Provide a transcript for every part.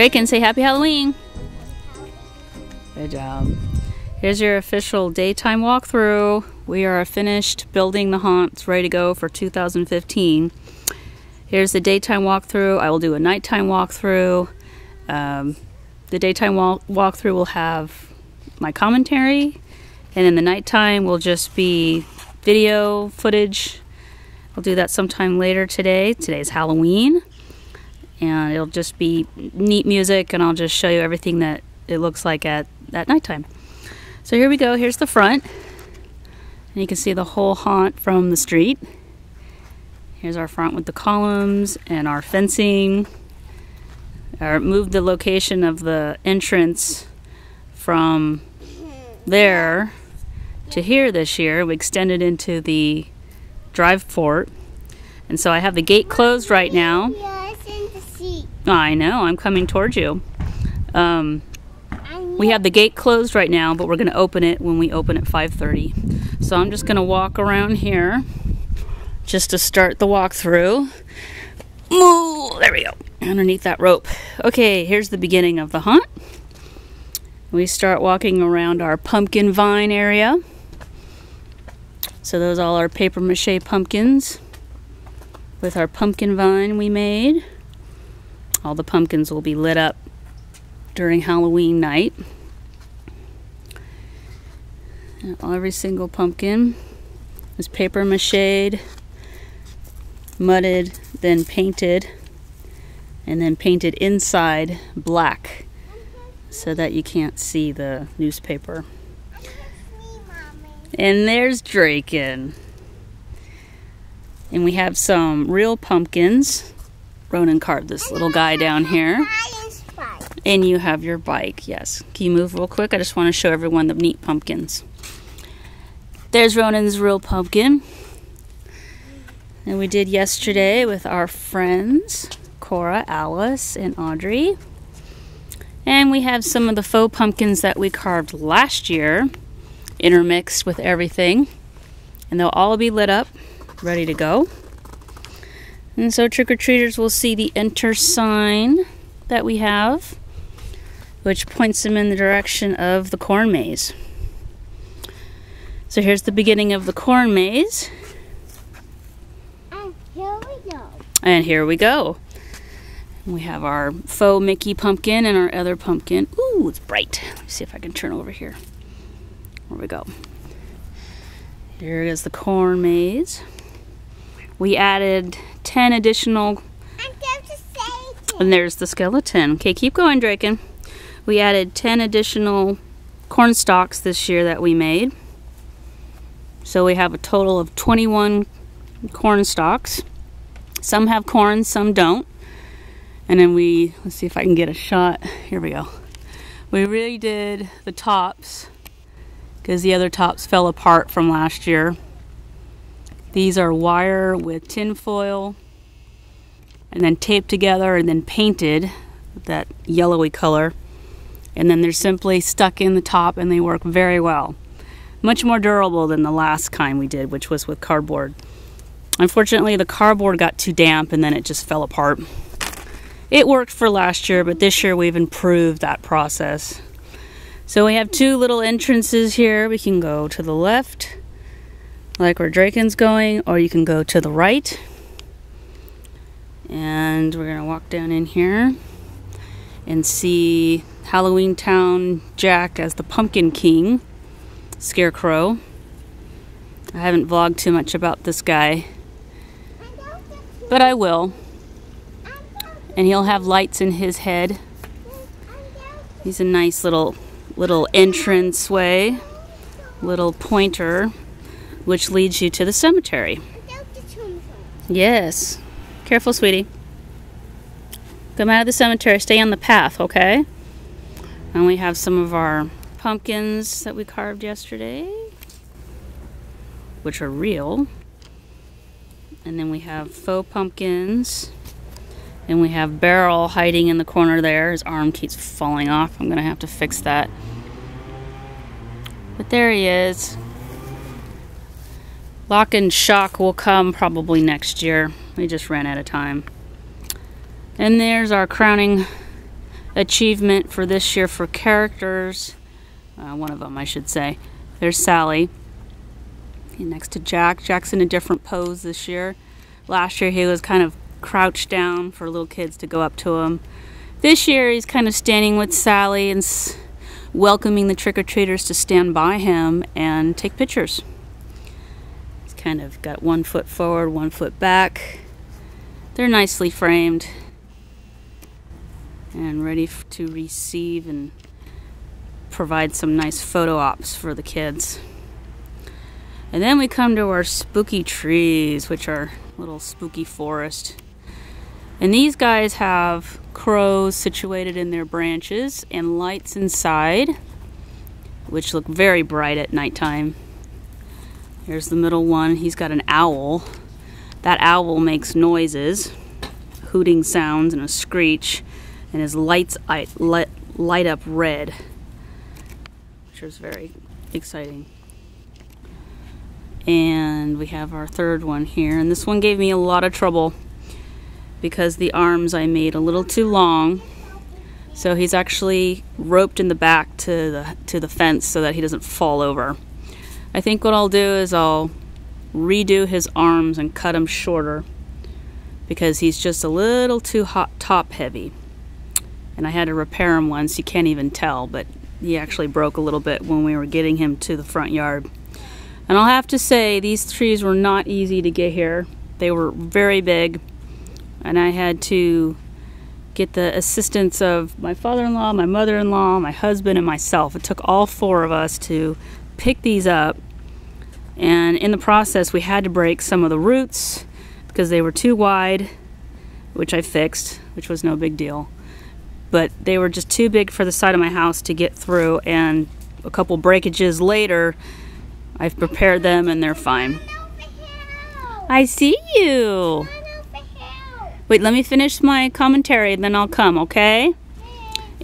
Draken, say happy Halloween. Good job. Here's your official daytime walkthrough. We are finished building the haunt. It's ready to go for 2015. Here's the daytime walkthrough. I will do a nighttime walkthrough. The daytime walkthrough will have my commentary, and then the nighttime will just be video footage. I'll do that sometime later today. Today's Halloween, and it'll just be neat music, and I'll just show you everything that it looks like at nighttime. So here we go. Here's the front, and you can see the whole haunt from the street. Here's our front with the columns and our fencing. I moved the location of the entrance from there to here this year. We extended into the drive port, and so I have the gate closed right now. I know, I'm coming towards you. We have the gate closed right now, but we're going to open it when we open at 5:30. So I'm just going to walk around here just to start the walkthrough. Ooh, there we go, underneath that rope. Okay, here's the beginning of the haunt. We start walking around our pumpkin vine area. So those are all our paper mache pumpkins with our pumpkin vine we made. All the pumpkins will be lit up during Halloween night. And every single pumpkin is paper mached, mudded, then painted, and then painted inside black so that you can't see the newspaper. And there's Draken. And we have some real pumpkins. Ronan carved this little guy down here. And you have your bike, yes. Can you move real quick? I just want to show everyone the neat pumpkins. There's Ronan's real pumpkin. And we did yesterday with our friends, Cora, Alice, and Audrey. And we have some of the faux pumpkins that we carved last year, intermixed with everything, and they'll all be lit up, ready to go. And so trick-or-treaters will see the enter sign that we have, which points them in the direction of the corn maze. So here's the beginning of the corn maze. And here we go. And here we go. We have our faux Mickey pumpkin and our other pumpkin. Ooh, it's bright. Let me see if I can turn over here. There we go. Here is the corn maze. We added 10 additional. And there's the skeleton. Okay, keep going, Draken. We added 10 additional corn stalks this year that we made. So we have a total of 21 corn stalks. Some have corn, some don't. And then let's see if I can get a shot. Here we go. We redid the tops because the other tops fell apart from last year. These are wire with tin foil and then taped together and then painted with that yellowy color. And then they're simply stuck in the top, and they work very well. Much more durable than the last kind we did, which was with cardboard. Unfortunately, the cardboard got too damp and then it just fell apart. It worked for last year, but this year we've improved that process. So we have two little entrances here. We can go to the left, like where Draken's going, or you can go to the right. And we're gonna walk down in here and see Halloween Town Jack as the Pumpkin King, Scarecrow. I haven't vlogged too much about this guy, but I will. And he'll have lights in his head. He's a nice little entrance way, little pointer, which leads you to the cemetery. Yes. Careful, sweetie. Come out of the cemetery. Stay on the path, okay? And we have some of our pumpkins that we carved yesterday, which are real. And then we have faux pumpkins. And we have Beryl hiding in the corner there. His arm keeps falling off. I'm going to have to fix that. But there he is. Lock and Shock will come probably next year. We just ran out of time. And there's our crowning achievement for this year for characters. One of them, I should say. There's Sally. And next to Jack. Jack's in a different pose this year. Last year he was kind of crouched down for little kids to go up to him. This year he's kind of standing with Sally and welcoming the trick-or-treaters to stand by him and take pictures. He's kind of got 1 foot forward, 1 foot back. They're nicely framed and ready to receive and provide some nice photo ops for the kids. And then we come to our spooky trees, which are a little spooky forest. And these guys have crows situated in their branches and lights inside, which look very bright at nighttime. Here's the middle one. He's got an owl. That owl makes noises, hooting sounds and a screech, and his lights light up red, which is very exciting. And we have our third one here, and this one gave me a lot of trouble because the arms I made a little too long. So he's actually roped in the back to the fence so that he doesn't fall over. I think what I'll do is I'll redo his arms and cut him shorter because he's just a little too top heavy. And I had to repair him once. You can't even tell, but he actually broke a little bit when we were getting him to the front yard. And I'll have to say, these trees were not easy to get here. They were very big, and I had to get the assistance of my father-in-law, my mother-in-law, my husband, and myself. It took all 4 of us to pick these up, and in the process we had to break some of the roots because they were too wide, which I fixed, which was no big deal. But they were just too big for the side of my house to get through, and a couple breakages later, I've prepared them and they're fine. I see you. Wait, let me finish my commentary and then I'll come, okay?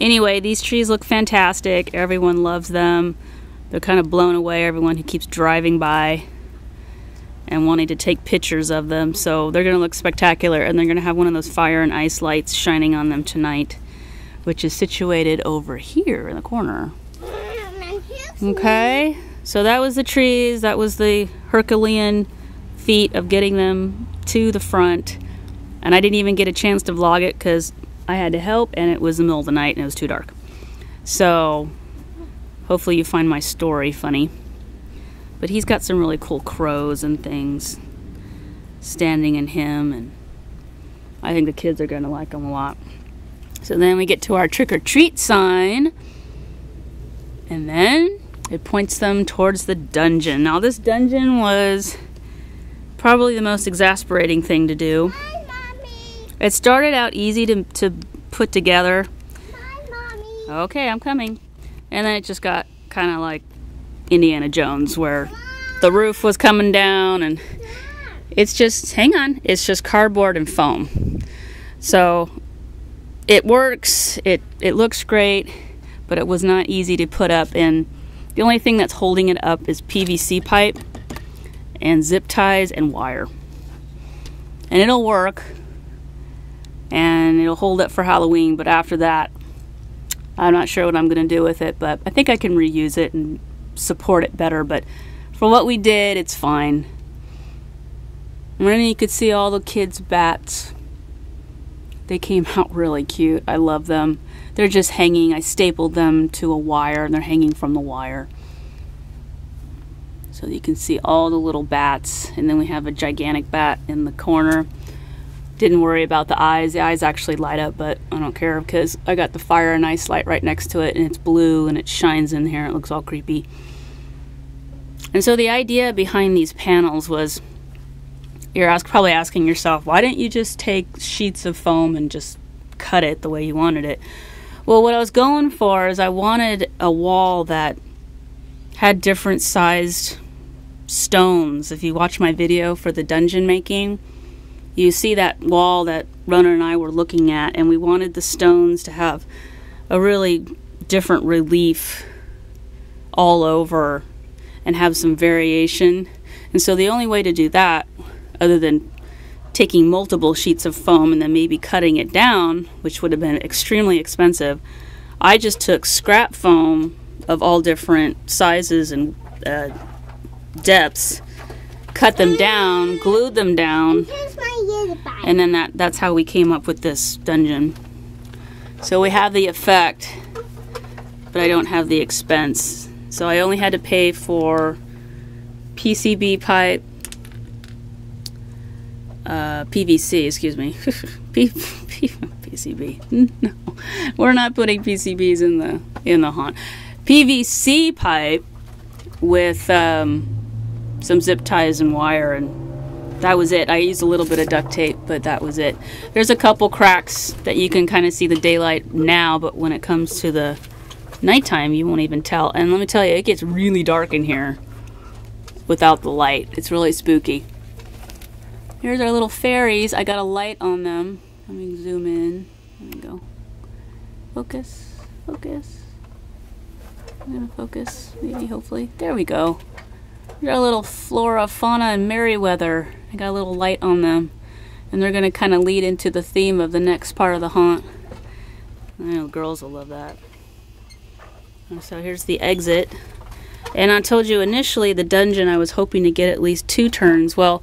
Anyway, these trees look fantastic. Everyone loves them. They're kind of blown away, everyone who keeps driving by and wanting to take pictures of them. So they're going to look spectacular, and they're going to have one of those fire and ice lights shining on them tonight, which is situated over here in the corner. Okay, so that was the trees. That was the Herculean feat of getting them to the front. And I didn't even get a chance to vlog it because I had to help, and it was the middle of the night and it was too dark. So hopefully you find my story funny. But he's got some really cool crows and things standing in him, and I think the kids are going to like him a lot. So then we get to our trick-or-treat sign, and then it points them towards the dungeon. Now this dungeon was probably the most exasperating thing to do. Hi, Mommy. It started out easy to put together. Hi, Mommy. Okay, I'm coming. And then it just got kind of like Indiana Jones, where the roof was coming down, and it's just, hang on, it's just cardboard and foam. So it works, it looks great, but it was not easy to put up, and the only thing that's holding it up is PVC pipe and zip ties and wire. And it'll work, and it'll hold it for Halloween, but after that, I'm not sure what I'm going to do with it, but I think I can reuse it and support it better. But for what we did, it's fine. And then you could see all the kids' bats. They came out really cute. I love them. They're just hanging. I stapled them to a wire, and they're hanging from the wire. So you can see all the little bats. And then we have a gigantic bat in the corner. Didn't worry about the eyes. The eyes actually light up, but I don't care because I got the fire and ice light right next to it, and it's blue and it shines in here. It looks all creepy. And so the idea behind these panels was, you're probably asking yourself, why didn't you just take sheets of foam and just cut it the way you wanted it? Well, what I was going for is I wanted a wall that had different sized stones. If you watch my video for the dungeon making, you see that wall that Runner and I were looking at, and we wanted the stones to have a really different relief all over and have some variation. And so the only way to do that, other than taking multiple sheets of foam and then maybe cutting it down, which would have been extremely expensive. I just took scrap foam of all different sizes and depths, cut them down, glued them down, and then that's how we came up with this dungeon. So we have the effect, but I don't have the expense. So I only had to pay for PCB pipe, PVC, excuse me. PCB. No, we're not putting PCBs in the haunt. PVC pipe with some zip ties and wire, and that was it. I used a little bit of duct tape, but that was it. There's a couple cracks that you can kind of see the daylight now, but when it comes to the nighttime, you won't even tell. And let me tell you, it gets really dark in here without the light. It's really spooky. Here's our little fairies. I got a light on them. Let me zoom in. There we go. Focus. Focus. I'm gonna focus, maybe, hopefully. There we go. Here's our little Flora, Fauna, and Merryweather. I got a little light on them. And they're gonna kind of lead into the theme of the next part of the haunt. I know girls will love that. And so here's the exit. And I told you initially the dungeon I was hoping to get at least 2 turns. Well,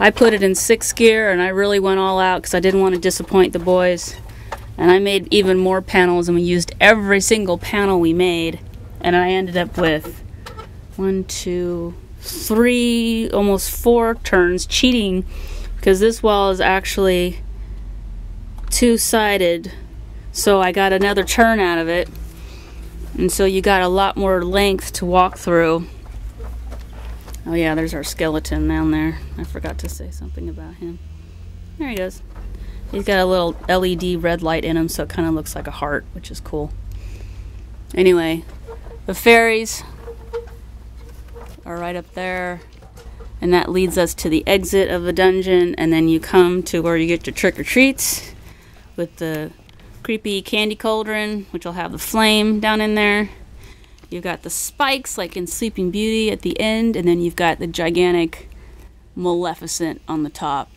I put it in 6th gear and I really went all out because I didn't want to disappoint the boys. And I made even more panels, and we used every single panel we made. And I ended up with 1, 2, 3, almost 4 turns, cheating, because this wall is actually 2-sided. So I got another turn out of it. And so you got a lot more length to walk through. Oh yeah, there's our skeleton down there. I forgot to say something about him. There he goes. He's got a little LED red light in him, so it kind of looks like a heart, which is cool. Anyway, the fairies are right up there, and that leads us to the exit of the dungeon, and then you come to where you get your trick-or-treats with the creepy candy cauldron, which will have the flame down in there. You've got the spikes like in Sleeping Beauty at the end, and then you've got the gigantic Maleficent on the top.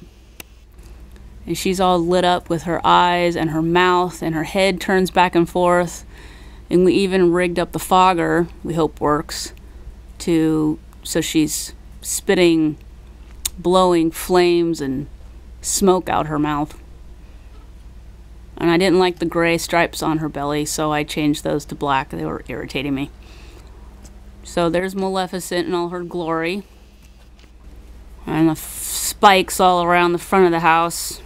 And she's all lit up with her eyes and her mouth, and her head turns back and forth. And we even rigged up the fogger, we hope works, so she's spitting, blowing flames and smoke out her mouth. And I didn't like the gray stripes on her belly, so I changed those to black. They were irritating me. So there's Maleficent in all her glory. And the spikes all around the front of the house.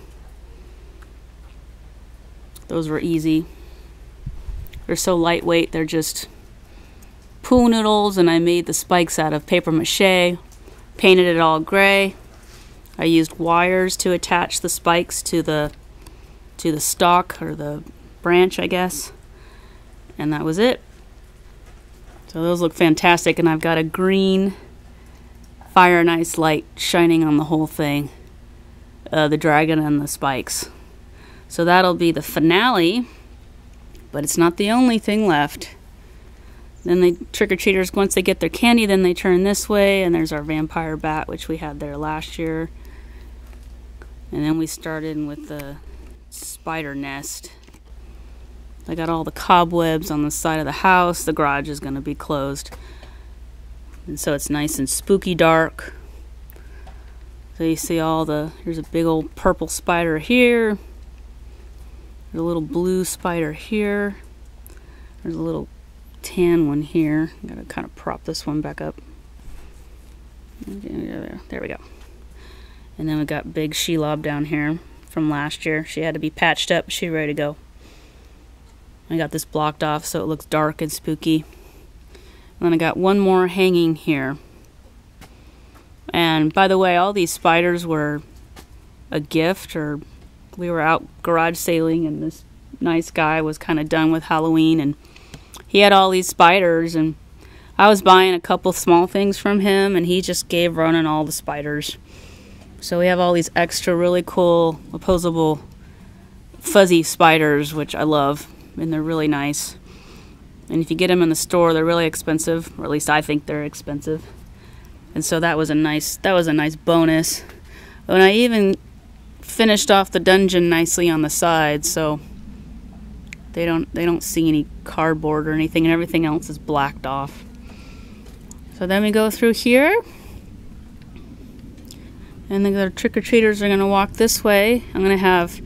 Those were easy. They're so lightweight, they're just pool noodles, and I made the spikes out of paper mache, painted it all gray. I used wires to attach the spikes to the stalk, or the branch, I guess. And that was it. So those look fantastic, and I've got a green fire and ice light shining on the whole thing. The dragon and the spikes. So that'll be the finale, but it's not the only thing left. Then the trick-or-treaters, once they get their candy, then they turn this way, and there's our vampire bat, which we had there last year. And then we started with the spider nest. I got all the cobwebs on the side of the house. The garage is going to be closed. And so it's nice and spooky dark. So you see here's a big old purple spider here. There's a little blue spider here. There's a little tan one here. I'm going to kind of prop this one back up. There we go. And then we got big Shelob down here from last year. She had to be patched up. She's ready to go. I got this blocked off so it looks dark and spooky. And then I got one more hanging here. And by the way, all these spiders were a gift, or we were out garage sailing, and this nice guy was kind of done with Halloween, and he had all these spiders, and I was buying a couple small things from him, and he just gave Ronan all the spiders. So we have all these extra really cool opposable fuzzy spiders, which I love, and they're really nice. And if you get them in the store, they're really expensive, or at least I think they're expensive. And so that was a nice bonus. And I even finished off the dungeon nicely on the side, so they don't see any cardboard or anything, and everything else is blacked off. So then we go through here, and the trick-or-treaters are going to walk this way. I'm going to have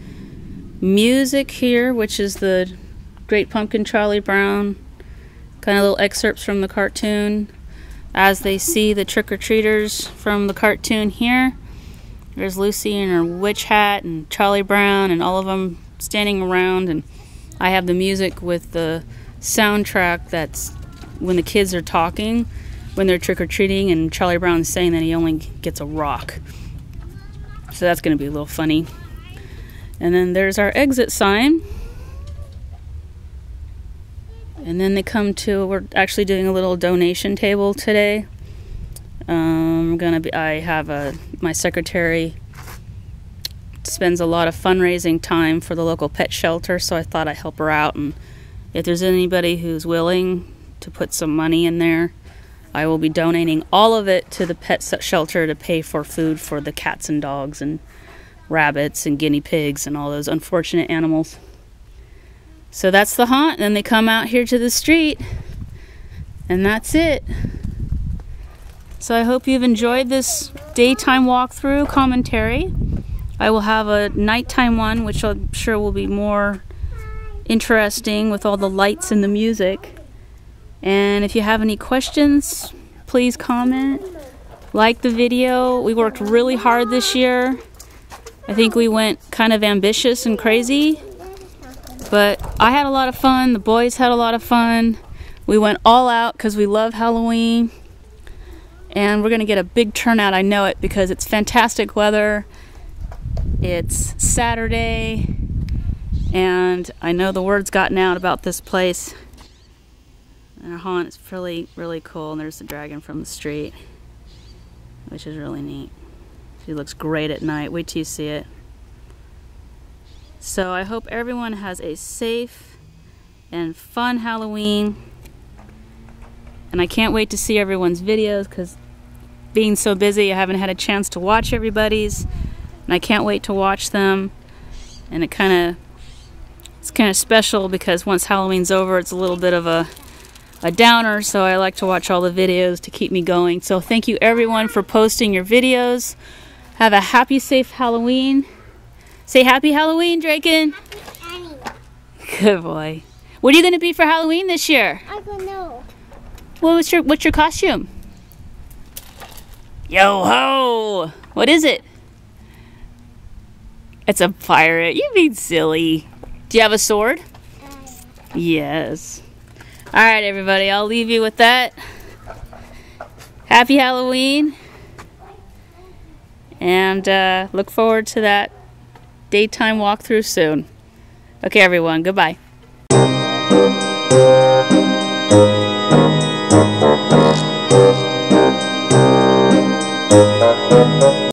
music here, which is the Great Pumpkin Charlie Brown, kind of little excerpts from the cartoon as they see the trick-or-treaters from the cartoon here. There's Lucy in her witch hat and Charlie Brown and all of them standing around, and I have the music with the soundtrack that's when the kids are talking when they're trick-or-treating, and Charlie Brown's saying that he only gets a rock. So that's going to be a little funny. And then there's our exit sign. And then they come to, we're actually doing a little donation table today. I have my secretary spends a lot of fundraising time for the local pet shelter, so I thought I'd help her out. And if there's anybody who's willing to put some money in there, I will be donating all of it to the pet shelter to pay for food for the cats and dogs and rabbits and guinea pigs and all those unfortunate animals. So that's the haunt. Then they come out here to the street, and that's it. So I hope you've enjoyed this daytime walkthrough commentary. I will have a nighttime one, which I'm sure will be more interesting with all the lights and the music. And if you have any questions, please comment, like the video. We worked really hard this year. I think we went kind of ambitious and crazy, but I had a lot of fun. The boys had a lot of fun. We went all out because we love Halloween, and we're going to get a big turnout. I know it because it's fantastic weather. It's Saturday, and I know the word's gotten out about this place. And our haunt is really, really cool. And there's the dragon from the street, which is really neat. She looks great at night. Wait till you see it. So I hope everyone has a safe and fun Halloween. And I can't wait to see everyone's videos, because being so busy, I haven't had a chance to watch everybody's. And I can't wait to watch them. And it's kind of special, because once Halloween's over, it's a little bit of a downer, so I like to watch all the videos to keep me going. So thank you everyone for posting your videos. Have a happy, safe Halloween. Say happy Halloween, Draken. Good boy. What are you going to be for Halloween this year? I don't know. What's your costume? Yo ho! What is it? It's a pirate. You being silly. Do you have a sword? Yes. Alright everybody, I'll leave you with that. Happy Halloween. And look forward to that daytime walkthrough soon. Okay everyone, goodbye.